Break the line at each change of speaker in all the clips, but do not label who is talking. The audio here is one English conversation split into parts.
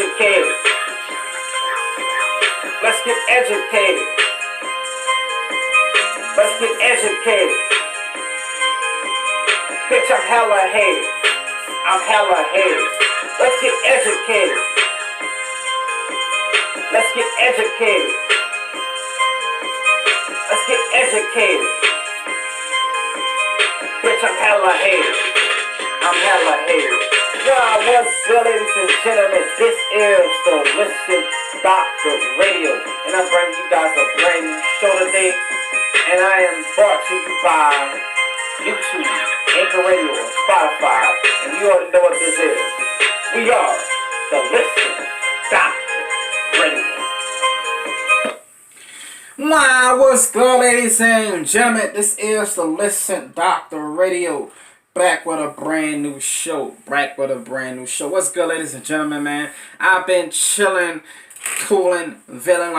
educated. Let's get educated. Let's get educated. Bitch, I'm hella hated. I'm hella hated. Let's get educated. Let's get educated. Let's get educated. Bitch, I'm hella hated. I'm hella hated. Yeah, what's good, ladies and gentlemen? This is the Listen Doctor Radio, and I'm bringing you guys a brand new show today. And I am brought to you by YouTube, Anchor Radio, and Spotify. And you already know what this is. We are the Listen Doctor Radio. Wow, what's good, ladies and gentlemen? This is the Listen Doctor Radio. Back with a brand new show. What's good, ladies and gentlemen, man? I've been chilling, cooling, chilling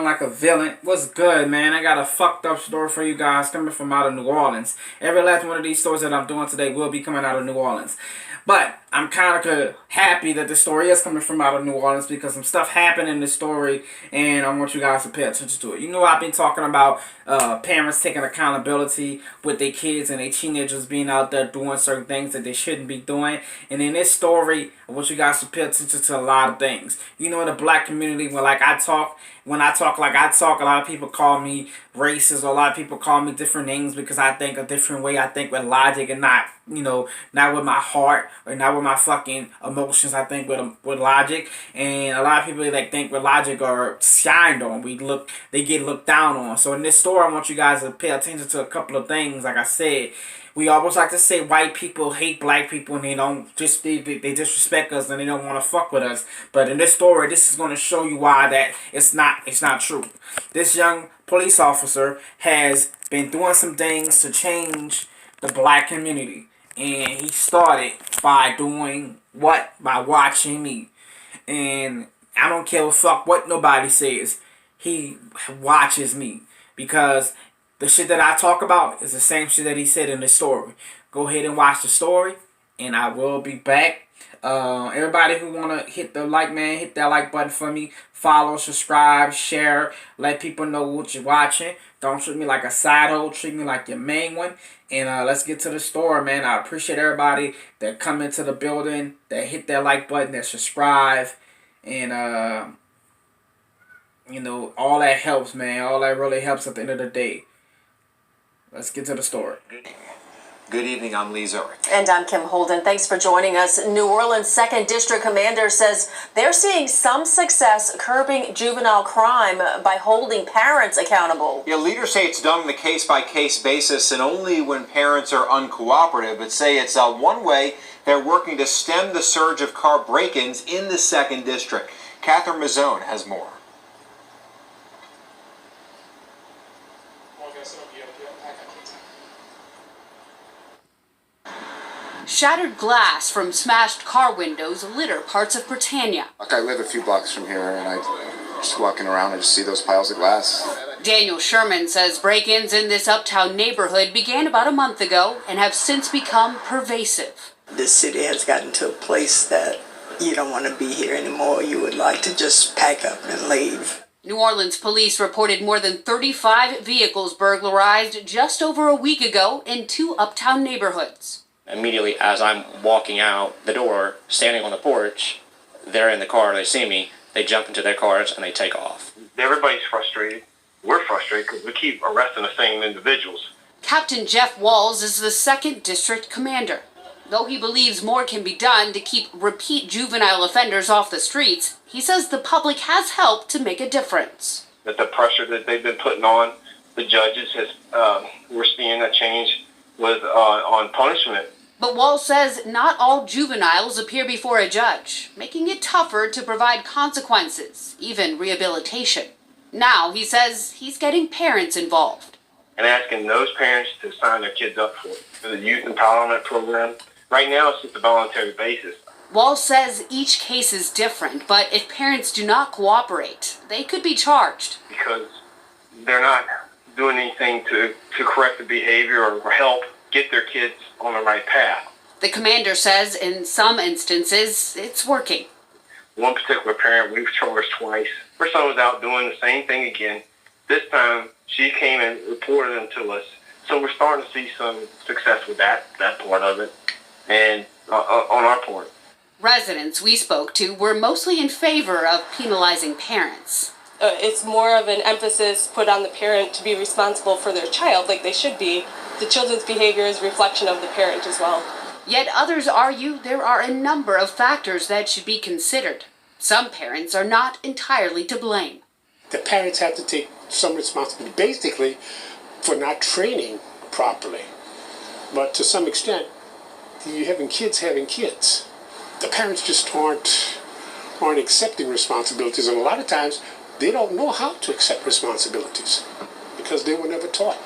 like a villain. What's good, man? I got a fucked up story for you guys coming from out of New Orleans. Every last one of these stories that I'm doing today will be coming out of New Orleans. But I'm kind of happy that the story is coming from out of New Orleans because some stuff happened in the story and I want you guys to pay attention to it. You know, I've been talking about parents taking accountability with their kids and their teenagers being out there doing certain things that they shouldn't be doing. And in this story, I want you guys to pay attention to a lot of things. You know, in the black community, when I talk, a lot of people call me racist, or a lot of people call me different names because I think a different way. I think with logic and not with my heart or not with my fucking emotions. I think with logic, and a lot of people think with logic are shined on. They get looked down on. So in this story, I want you guys to pay attention to a couple of things. Like I said, we always like to say white people hate black people and they disrespect us and they don't want to fuck with us. But in this story, this is going to show you why that it's not true. This young police officer has been doing some things to change the black community. And he started by doing what? By watching me. And I don't care a fuck what nobody says. He watches me. Because the shit that I talk about is the same shit that he said in the story. Go ahead and watch the story. And I will be back. Everybody who want to hit the like, man, hit that like button for me. Follow, subscribe, share. Let people know what you're watching. Don't treat me like a side hoe. Treat me like your main one. And let's get to the story, man. I appreciate everybody that come into the building, that hit that like button, that subscribe. And, all that helps, man. All that really helps at the end of the day. Let's get to the story.
Good evening, I'm Lee Zurich.
And I'm Kim Holden. Thanks for joining us. New Orleans 2nd District Commander says they're seeing some success curbing juvenile crime by holding parents accountable.
Yeah, leaders say it's done on a case-by-case basis and only when parents are uncooperative, but say it's one way they're working to stem the surge of car break-ins in the 2nd District. Catherine Mazzone has more.
Shattered glass from smashed car windows litter parts of Britannia.
I live a few blocks from here, and I just walking around, I just see those piles of glass.
Daniel Sherman says break-ins in this uptown neighborhood began about a month ago and have since become pervasive.
This city has gotten to a place that you don't want to be here anymore. You would like to just pack up and leave.
New Orleans police reported more than 35 vehicles burglarized just over a week ago in 2 uptown neighborhoods.
Immediately as I'm walking out the door, standing on the porch, they're in the car, they see me, they jump into their cars and they take off.
Everybody's frustrated. We're frustrated because we keep arresting the same individuals.
Captain Jeff Walls is the 2nd District Commander. Though he believes more can be done to keep repeat juvenile offenders off the streets, he says the public has helped to make a difference.
That the pressure that they've been putting on the judges we're seeing a change with on punishment.
But Walls says not all juveniles appear before a judge, making it tougher to provide consequences, even rehabilitation. Now, he says he's getting parents involved.
And asking those parents to sign their kids up for the youth empowerment program. Right now, it's just a voluntary basis.
Walls says each case is different, but if parents do not cooperate, they could be charged.
Because they're not doing anything to correct the behavior or help get their kids on the right path.
The commander says in some instances, it's working.
one particular parent we've charged twice. Her son was out doing the same thing again. This time, she came and reported them to us. So we're starting to see some success with that part of it, and on our part.
Residents we spoke to were mostly in favor of penalizing parents.
It's more of an emphasis put on the parent to be responsible for their child, like they should be. The children's behavior is a reflection of the parent as well.
Yet others argue there are a number of factors that should be considered. Some parents are not entirely to blame.
The parents have to take some responsibility, basically, for not training properly. But to some extent, you're having kids. The parents just aren't accepting responsibilities, and a lot of times they don't know how to accept responsibilities because they were never taught.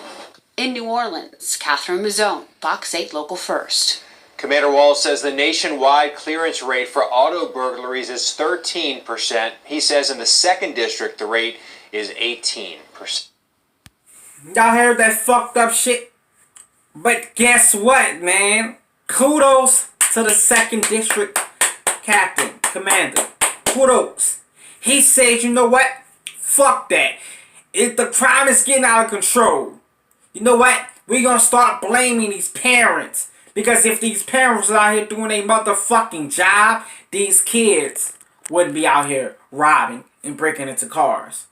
In New Orleans, Catherine Mazzone, Fox 8 Local First.
Commander Walls says the nationwide clearance rate for auto burglaries is 13%. He says in the 2nd District the rate is 18%.
Y'all heard that fucked up shit? But guess what, man? Kudos to the 2nd District Captain, Commander. Kudos. He said, you know what? Fuck that. If the crime is getting out of control, you know what? We're gonna start blaming these parents. Because if these parents are out here doing a motherfucking job, these kids wouldn't be out here robbing and breaking into cars.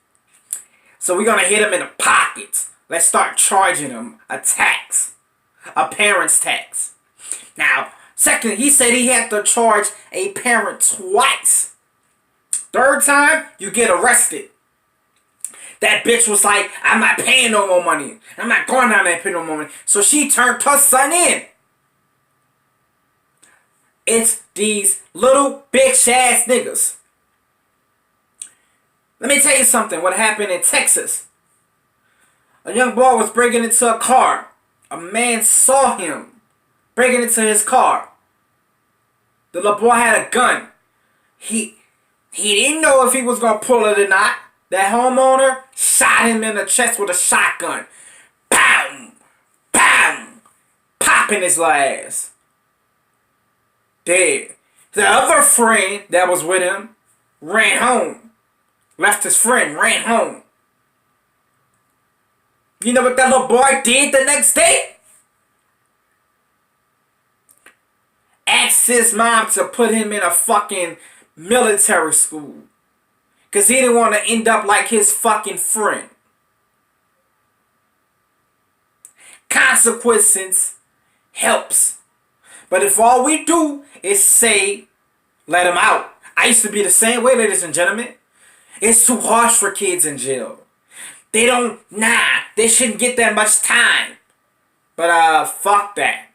So we're gonna hit them in the pockets. Let's start charging them a tax. A parent's tax. Now, second, he said he had to charge a parent twice. Third time, you get arrested. That bitch was like, I'm not paying no more money. I'm not going down there and paying no more money. So she turned her son in. It's these little bitch ass niggas. Let me tell you something. What happened in Texas. A young boy was breaking into a car. A man saw him breaking into his car. The little boy had a gun. He didn't know if he was going to pull it or not. That homeowner shot him in the chest with a shotgun. Bam! Bam! Popping his ass. Dead. The other friend that was with him ran home. Left his friend, ran home. You know what that little boy did the next day? Asked his mom to put him in a fucking military school. Because he didn't want to end up like his fucking friend. Consequences helps. But if all we do is say, let him out. I used to be the same way, ladies and gentlemen. It's too harsh for kids in jail. They shouldn't get that much time. But fuck that.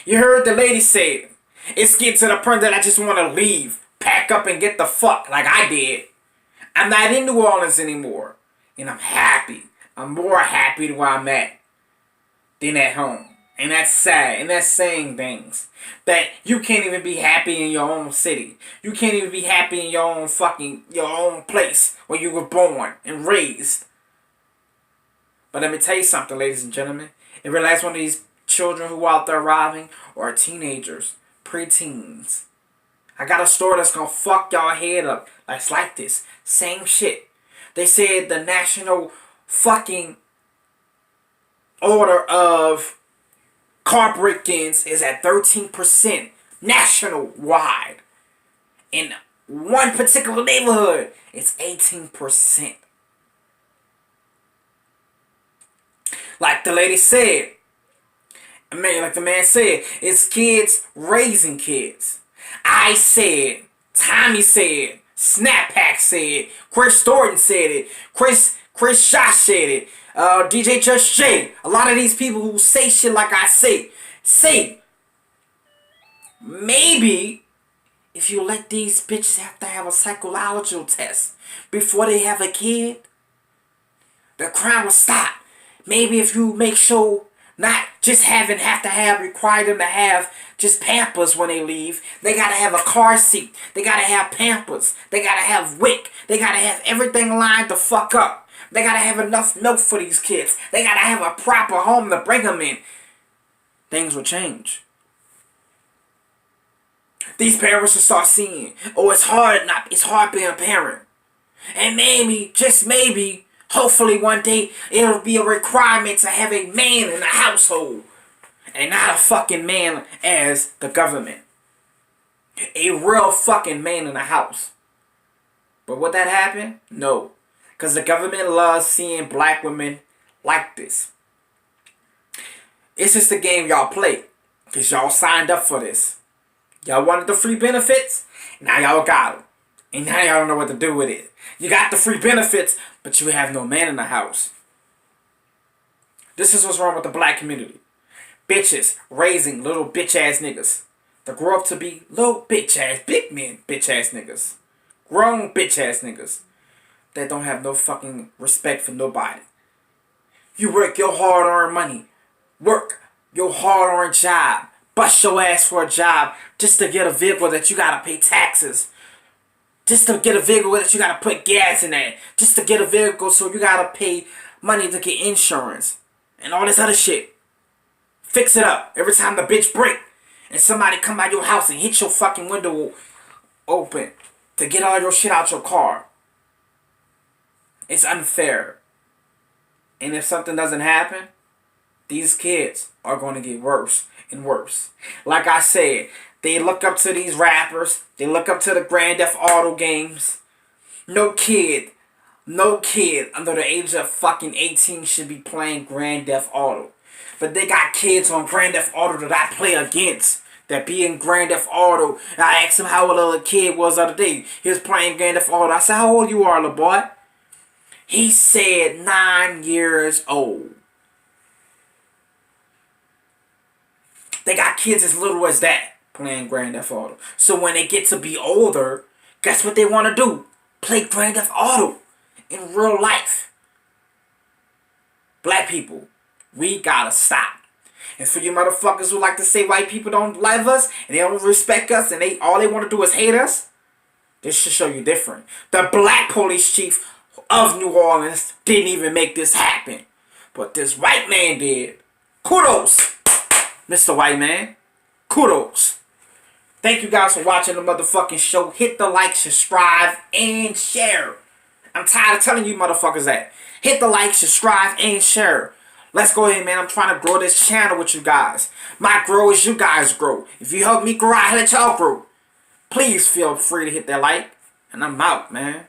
You heard the lady say it. It's getting to the point that I just want to leave. Pack up and get the fuck like I did. I'm not in New Orleans anymore. And I'm happy. I'm more happy where I'm at than at home. And that's sad. And that's saying things. That you can't even be happy in your own city. You can't even be happy in your own place where you were born and raised. But let me tell you something, ladies and gentlemen. If you're one of these children who out there robbing or teenagers, preteens, I got a story that's gonna fuck y'all head up. It's like this. Same shit. They said the national fucking order of car break-ins is at 13% nationwide. In one particular neighborhood, it's 18%. Like the lady said, like the man said, it's kids raising kids. I said, Tommy said, Snapback said, Chris Thornton said it, Chris Josh said it, DJ Just Jay. A lot of these people who say shit like I say, maybe if you let these bitches have to have a psychological test before they have a kid, the crime will stop. Maybe if you make sure not just require them to have just Pampers when they leave. They gotta have a car seat. They gotta have Pampers. They gotta have WIC. They gotta have everything lined the fuck up. They gotta have enough milk for these kids. They gotta have a proper home to bring them in. Things will change. These parents will start seeing, oh, it's hard being a parent. And maybe, just maybe, hopefully one day, it'll be a requirement to have a man in the household. And not a fucking man as the government. A real fucking man in the house. But would that happen? No. Because the government loves seeing black women like this. It's just a game y'all play. Because y'all signed up for this. Y'all wanted the free benefits. Now y'all got them. And now y'all don't know what to do with it. You got the free benefits, but you have no man in the house. This is what's wrong with the black community. Bitches raising little bitch ass niggas. They grow up to be little bitch ass, big men bitch ass niggas. Grown bitch ass niggas. That don't have no fucking respect for nobody. You work your hard earned money. Work your hard earned job. Bust your ass for a job just to get a vehicle that you gotta pay taxes. Just to get a vehicle that you gotta put gas in that. Just to get a vehicle so you gotta pay money to get insurance. And all this other shit. Fix it up every time the bitch break. And somebody come by your house and hit your fucking window open. To get all your shit out your car. It's unfair. And if something doesn't happen, these kids are going to get worse and worse. Like I said, they look up to these rappers. They look up to the Grand Theft Auto games. No kid under the age of fucking 18 should be playing Grand Theft Auto. But they got kids on Grand Theft Auto that I play against. That be in Grand Theft Auto. And I asked him how old a little kid was the other day. He was playing Grand Theft Auto. I said, how old you are, little boy? He said 9 years old. They got kids as little as that playing Grand Theft Auto. So when they get to be older, guess what they want to do? Play Grand Theft Auto in real life. Black people, we gotta stop. And for you motherfuckers who like to say white people don't love us and they don't respect us and all they want to do is hate us, this should show you different. The black police chief of New Orleans didn't even make this happen. But this white man did. Kudos, Mr. White Man. Kudos. Thank you guys for watching the motherfucking show. Hit the like, subscribe, and share. I'm tired of telling you motherfuckers that. Hit the like, subscribe, and share. Let's go ahead, man. I'm trying to grow this channel with you guys. My grow is you guys grow. If you help me grow, I let y'all grow. Please feel free to hit that like. And I'm out, man.